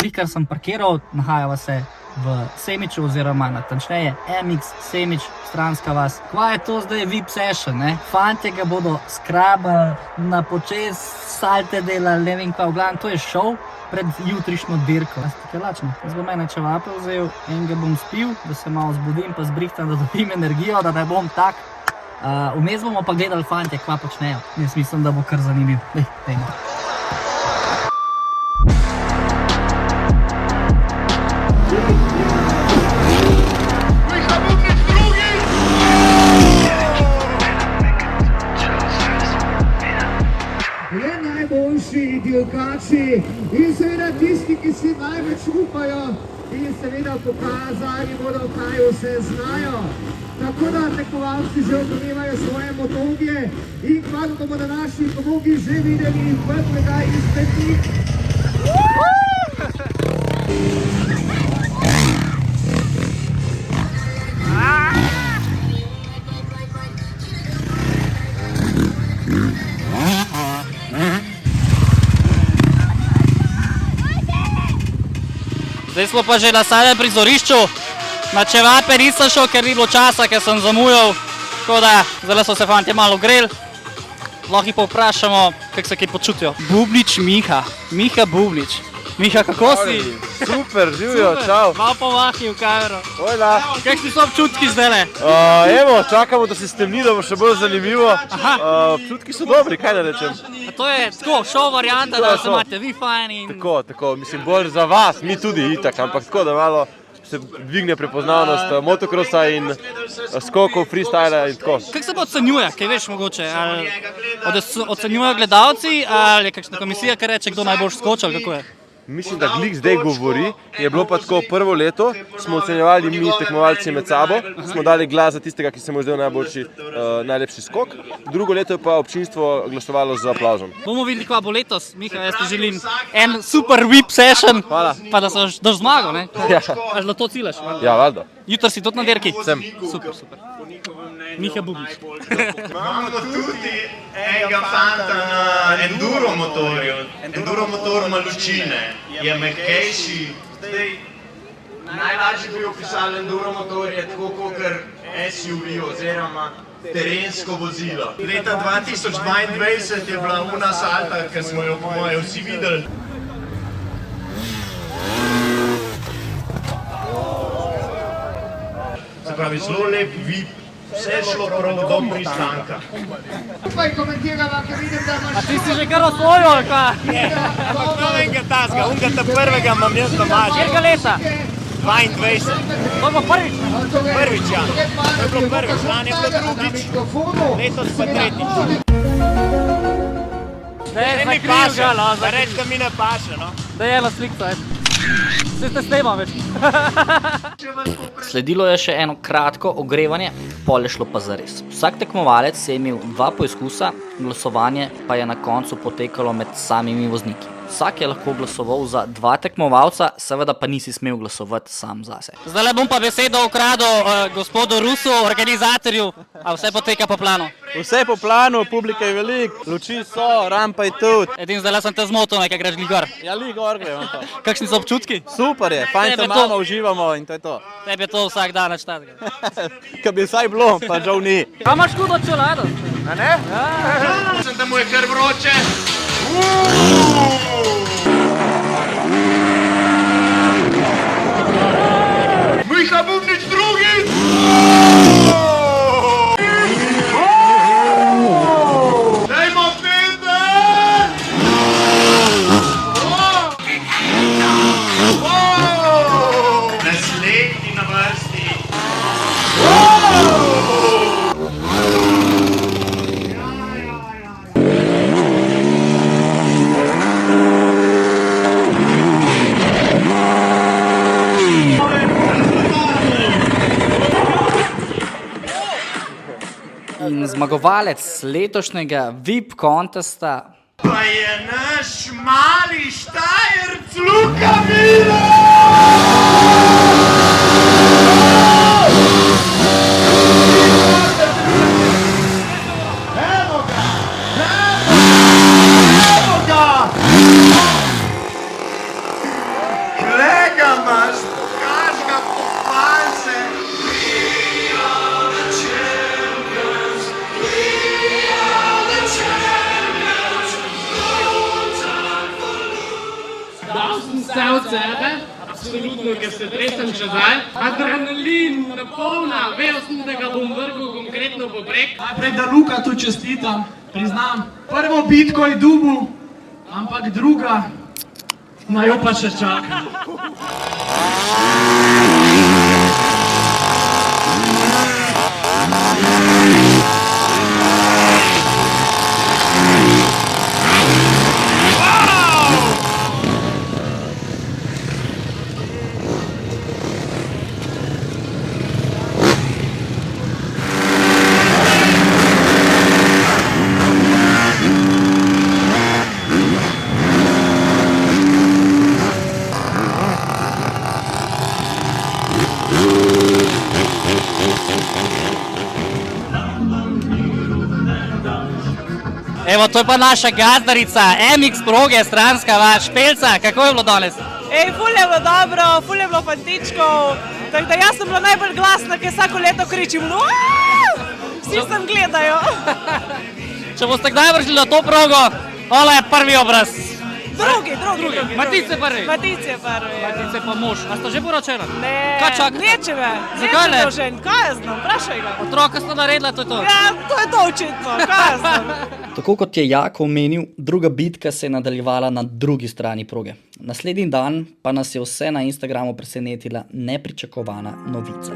Kar sem parkiral, nahajava se v Semiču oziroma natančneje MX Semič, stranska vas. Kva je to zdaj VIP session, ne? Fantje ga bodo skrabali, na počes salte delali, ne vem kva, v glavnem, to je šov pred jutrišnjo dirko. Jaz tukaj lačno. Jaz bom ene čevape vzel, enega bom spil, da se malo zbudim pa zbrihtam, da dobim energijo, da ne bom tak. Vmes bomo pa gledali fantje, kva počnejo. Jaz mislim, da bo kar zanimiv. Dejmo. Najboljši dirkači in seveda tisti, ki si največ upajo in seveda pokazali bodo, kaj vse znajo. Tako da tekmovalci že opremajo svoje motorje in kmalu bomo na naši pomogi že videli prvega izmed njih. Zdaj smo pa že na samem prizorišču. Na čevape nisem šel, ker ni bilo časa, ker sem zamujal. Tako da, zdaj so se fantje malo greli. Lahko jih pa vprašamo, kako se kaj počutijo. Bubnič Miha. Miha Bubnič. Miha, kako si? Super, živijo, čau. Malo pomahi v kamero. Ojla. Kakšni so občutki zdajle? Evo, čakamo, da se stemni, da bo še bolj zanimivo. Občutki so dobri, kaj da rečem. A to je tako, šov varianta, da se imate vi fajn in... Tako, mislim, bolj za vas, mi tudi itak, ampak tako, da malo se dvigne prepoznavnost motokrosa in skokov, freestyla in tako. Kako se pa ocenjuje, kaj veš mogoče? Ocenjujejo gledalci ali je kakšna komisija, ki reče, kdo najbolj skočil, kako je? Mislim, da glih zdaj govori, je bilo pa tako prvo leto, smo ocenjevali mi tekmovalci med sabo, smo dali glas za tistega, ki se mu je zdel najlepši skok, drugo leto je pa občinstvo glasovalo z aplauzom. Bomo videli, kva bo letos. Miha, jaz ti želim en super VIP session, Hvala. Pa da daš zmago, ne? Ja. Až da to ciljaš? Ja, valjda. Jutri si tudi na dirki? Sem. Super. Miha Bubnič. Imamo tudi enega fanta na enduro motorju. Enduro motor ima lučine, je mehkejši. Zdaj, najlažje bi opisali enduro motorje tako kakor SUV oziroma terensko vozilo. Leta 2022 je bila una salta, ki smo jo po moje vsi videli. Se pravi, zelo lep VIP. Vse je šlo prav do pristanka. Kaj komentirava, ker vidim, da imaš... A ti si že kar osvojil, ali kva? Ampak novega tazga, unga prvega imam jaz doma že. Kjerga leta? 22. To je pa prvič? Prvič, ja. To je bilo prvič, lani je bilo drugič, letos pa tretjič. Ne mi paše, da reč, da mi ne paše, no. Da je ena slikca, Vse ste snema več. Sledilo je še eno kratko ogrevanje, pol je šlo pa zares. Vsak tekmovalec je imel 2 poizkusa, glasovanje pa je na koncu potekalo med samimi vozniki. Vsak je lahko glasoval za 2 tekmovalca, seveda pa nisi smel glasovati sam zase. Zdaj bom pa besedo ukradel gospodu Rusu, organizatorju. A vse poteka po planu? Vse po planu, publika je veliko, luči so, rampa je tudi. Edin zdaj sem te zmotil, nekaj greš gor. Ja, gor gremo pa. Kakšni so občutki? Super je, fajn se imamo, uživamo in to je to. Tebi je to vsak dan načtat. Kaj bi vsaj bilo, pa žal ni. Kaj imaš hudo čelado? A ne? Mislim, da mu je kar vroče. Miha Bubnič drugi! Dajmo Peter! Naslednji na vrsti. In zmagovalec letošnjega VIP kontesta Pa je naš mali Štajerc Luka Miller! imaš, pokaži ga, pohval se. Dal sem vse od sebe, absolutno, ker se tresem še zdaj. Adrenalin, napolna, vedel sem, da ga bom vrgel konkretno po breg. Najprej, da Luka tu čestitam, priznam. Prvo bitko je dubu, ampak druga, naj jo pa še čaka. Evo, to je pa naša gazdarica, MX proge, stranska vas, Špelca, kako je bilo danes? Ful je bilo dobro, ful je bilo fantičkov, tako da jaz sem bila najbolj glasna, ker vsako leto kričim, vsi sem gledajo. Če boste kdaj vršili na to progo, ole je prvi obraz. Drugi. Matic je prvi. Matic je prvi. Matic je pa mož. A sta že poročena? Ne, Kaj čakate? neče me. Zakaj ne? Kaj jaz znam, vprašaj ga. Otroka sta naredila, to je to. Ja, to je to očitno, kaj jaz znam. Tako kot je Jako omenil, druga bitka se je nadaljevala na drugi strani proge. Naslednji dan pa nas je vse na Instagramu presenetila nepričakovana novica.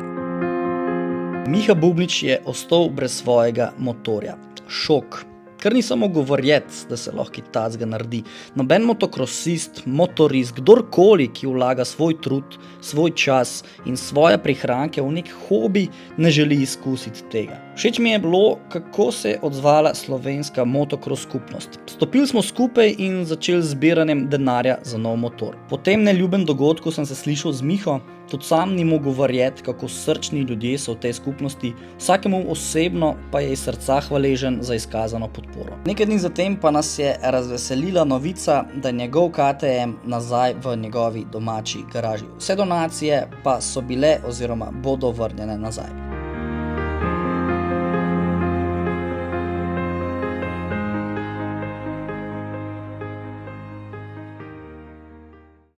Miha Bubnič je ostal brez svojega motorja. Šok. Kar nisem mogel verjeti, da se lahko tacga naredi. Noben motokrosist, motorist, kdorkoli, ki vlaga svoj trud, svoj čas in svoje prihranke v nek hobi, ne želi izkusiti tega. Všeč mi je bilo, kako se je odzvala slovenska motokros skupnost. Stopili smo skupaj in začeli z zbiranjem denarja za nov motor. Po tem neljubem dogodku sem se slišal z Miho, tudi sam ni mogel verjeti, kako srčni ljudje so v tej skupnosti, vsakemu osebno pa je iz srca hvaležen za izkazano podporo. Nekaj dni zatem pa nas je razveselila novica, da je njegov KTM nazaj v njegovi domači garaži. Vse donacije pa so bile oziroma bodo vrnjene nazaj.